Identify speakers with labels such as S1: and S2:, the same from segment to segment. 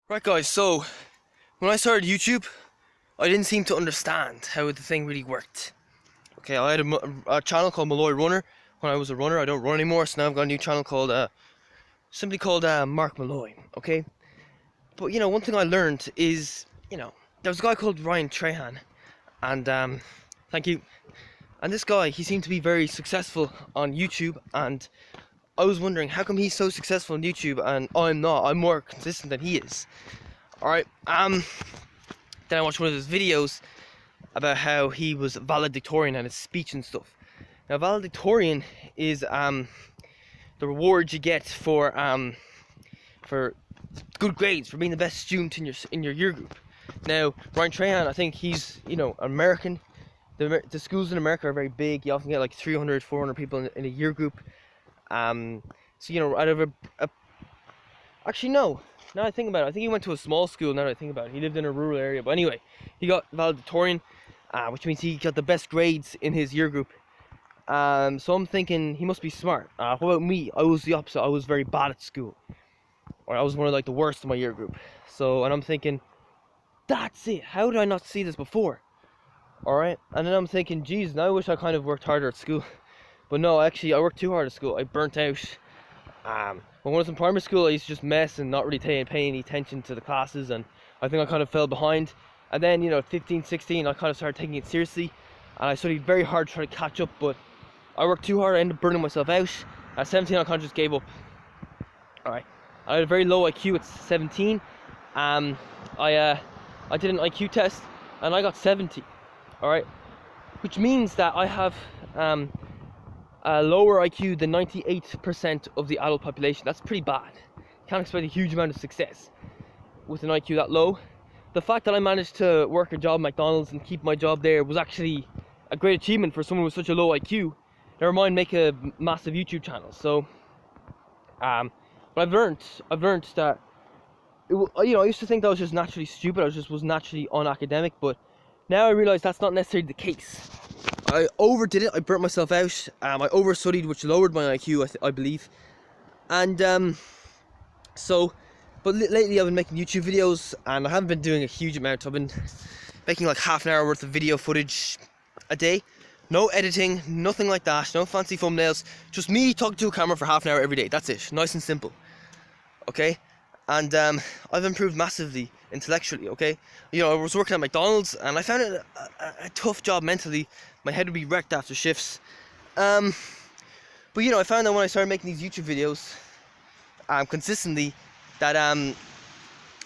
S1: Right guys, so when I started YouTube, I didn't seem to understand how the thing really worked. Okay, I had a channel called Malloy Runner when I was a runner. I don't run anymore, so now I've got a new channel called simply called Mark Malloy. Okay, but one thing I learned is there was a guy called Ryan Trahan, and thank you. And this guy, he seemed to be very successful on YouTube, and I was wondering how come he's so successful on YouTube and I'm not. I'm more consistent than he is. Alright, then I watched one of his videos about how he was valedictorian and his speech and stuff. Now valedictorian is the reward you get for good grades, for being the best student in your year group. Now Ryan Trahan, I think he's American. The schools in America are very big. You often get like 300, 400 people in a year group. So out of actually no. Now I think about it, I think he went to a small school. Now that I think about it, he lived in a rural area. But anyway, he got valedictorian, which means he got the best grades in his year group. So I'm thinking he must be smart. What about me? I was the opposite. I was very bad at school, or I was one of the worst in my year group. And I'm thinking, that's it. How did I not see this before? All right, and then I'm thinking, geez, now I wish I kind of worked harder at school. But no, actually, I worked too hard at school. I burnt out. When I was in primary school, I used to just mess and not really pay any attention to the classes, and I think I kind of fell behind. And then, 15, 16, I kind of started taking it seriously, and I studied very hard to try to catch up, but I worked too hard. I ended up burning myself out. At 17, I kind of just gave up. Alright, I had a very low IQ at 17. I did an IQ test, and I got 70. Alright, which means that I have a lower IQ than 98% of the adult population. That's pretty bad. Can't expect a huge amount of success with an IQ that low. The fact that I managed to work a job at McDonald's and keep my job there was actually a great achievement for someone with such a low IQ. Never mind make a massive YouTube channel. So, but I've learned that I used to think that I was just naturally stupid. I was naturally unacademic, but now I realize that's not necessarily the case. I overdid it. I burnt myself out. I overstudied, which lowered my IQ, I believe. And but lately I've been making YouTube videos, and I haven't been doing a huge amount. I've been making like half an hour worth of video footage a day. No editing, nothing like that. No fancy thumbnails. Just me talking to a camera for half an hour every day. That's it. Nice and simple. Okay. And I've improved massively intellectually. Okay. I was working at McDonald's, and I found it a tough job mentally. My head would be wrecked after shifts. But I found that when I started making these YouTube videos consistently, that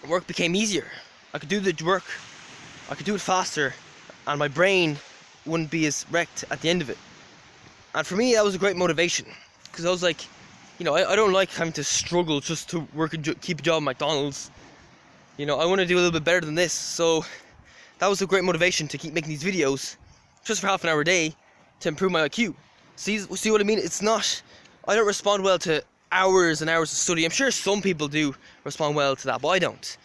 S1: work became easier. I could do the work, I could do it faster, and my brain wouldn't be as wrecked at the end of it. And for me, that was a great motivation, because I was like, I don't like having to struggle just to work and keep a job at McDonald's. I want to do a little bit better than this. So that was a great motivation to keep making these videos just for half an hour a day to improve my IQ. See what I mean? It's not, I don't respond well to hours and hours of study. I'm sure some people do respond well to that, but I don't.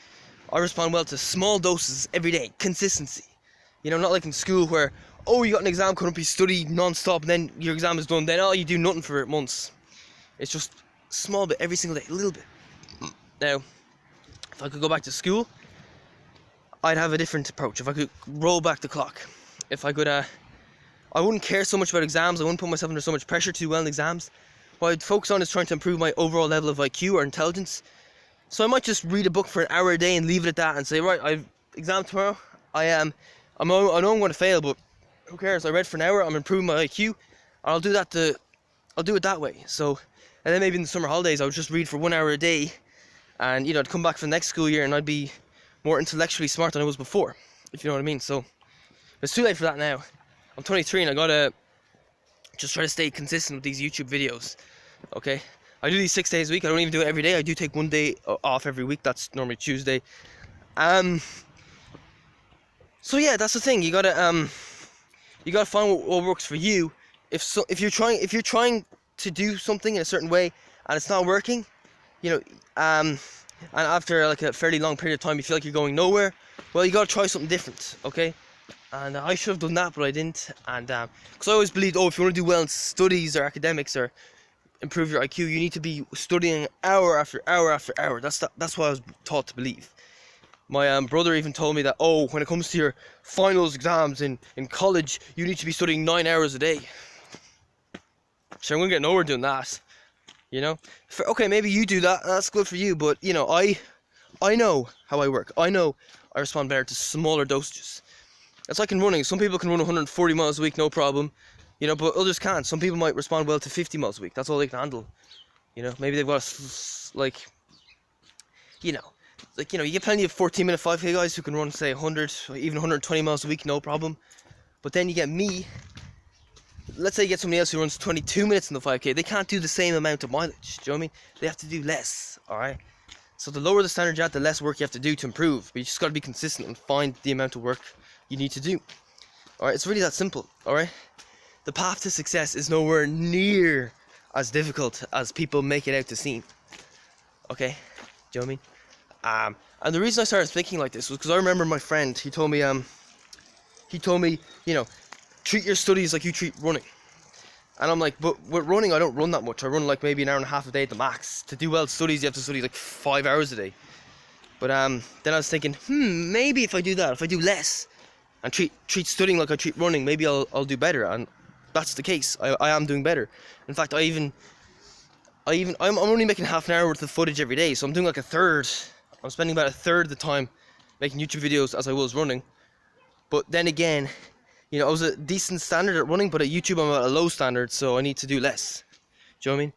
S1: I respond well to small doses every day, consistency. Not like in school where, you got an exam coming up, you study non-stop, and then your exam is done, then you do nothing for months. It's just a small bit every single day, a little bit. Now, if I could go back to school, I'd have a different approach. If I could roll back the clock, if I could, I wouldn't care so much about exams. I wouldn't put myself under so much pressure to do well in exams. What I'd focus on is trying to improve my overall level of IQ or intelligence. So I might just read a book for an hour a day and leave it at that, and say, right, I've exam tomorrow. I know I'm going to fail, but who cares? I read for an hour. I'm improving my IQ, and I'll do it that way. So, and then maybe in the summer holidays, I would just read for 1 hour a day, and I'd come back for the next school year, and I'd be more intellectually smart than I was before, if you know what I mean. So it's too late for that now. I'm 23 and I gotta just try to stay consistent with these YouTube videos. Okay, I do these 6 days a week. I don't even do it every day. I do take one day off every week. That's normally Tuesday. So yeah, that's the thing. You gotta find what works for you. If you're trying to do something in a certain way and it's not working, and after like a fairly long period of time you feel like you're going nowhere, well, you gotta try something different. Okay. And I should have done that, but I didn't. And because I always believed, if you want to do well in studies or academics or improve your IQ, you need to be studying hour after hour after hour. That's what I was taught to believe. My brother even told me that, oh, when it comes to your finals exams in college, you need to be studying 9 hours a day. So I'm gonna get nowhere doing that, you know. Okay, maybe you do that, that's good for you, but you know, I know how I work. I know I respond better to smaller dosages. It's like in running. Some people can run 140 miles a week, no problem, you know, but others can't. Some people might respond well to 50 miles a week. That's all they can handle, you know. Maybe they've got you know, you get plenty of 14-minute 5K guys who can run, say, 100 or even 120 miles a week, no problem. But then you get me. Let's say you get somebody else who runs 22 minutes in the 5K. They can't do the same amount of mileage. Do you know what I mean? They have to do less, alright? So the lower the standard you're at, the less work you have to do to improve. But you just got to be consistent and find the amount of work you need to do. Alright, it's really that simple, alright? The path to success is nowhere near as difficult as people make it out to seem. Okay? Do you know what I mean? And the reason I started thinking like this was because I remember my friend, he told me, you know, treat your studies like you treat running. And I'm like, but with running, I don't run that much. I run like maybe an hour and a half a day at the max. To do well at studies, you have to study like 5 hours a day. But then I was thinking, maybe if I do that, if I do less, and treat studying like I treat running, maybe I'll do better. And that's the case. I am doing better. In fact, I'm only making half an hour worth of footage every day, so I'm doing like a third. I'm spending about a third of the time making YouTube videos as I was running. But then again, you know, I was a decent standard at running, but at YouTube I'm at a low standard, so I need to do less. Do you know what I mean?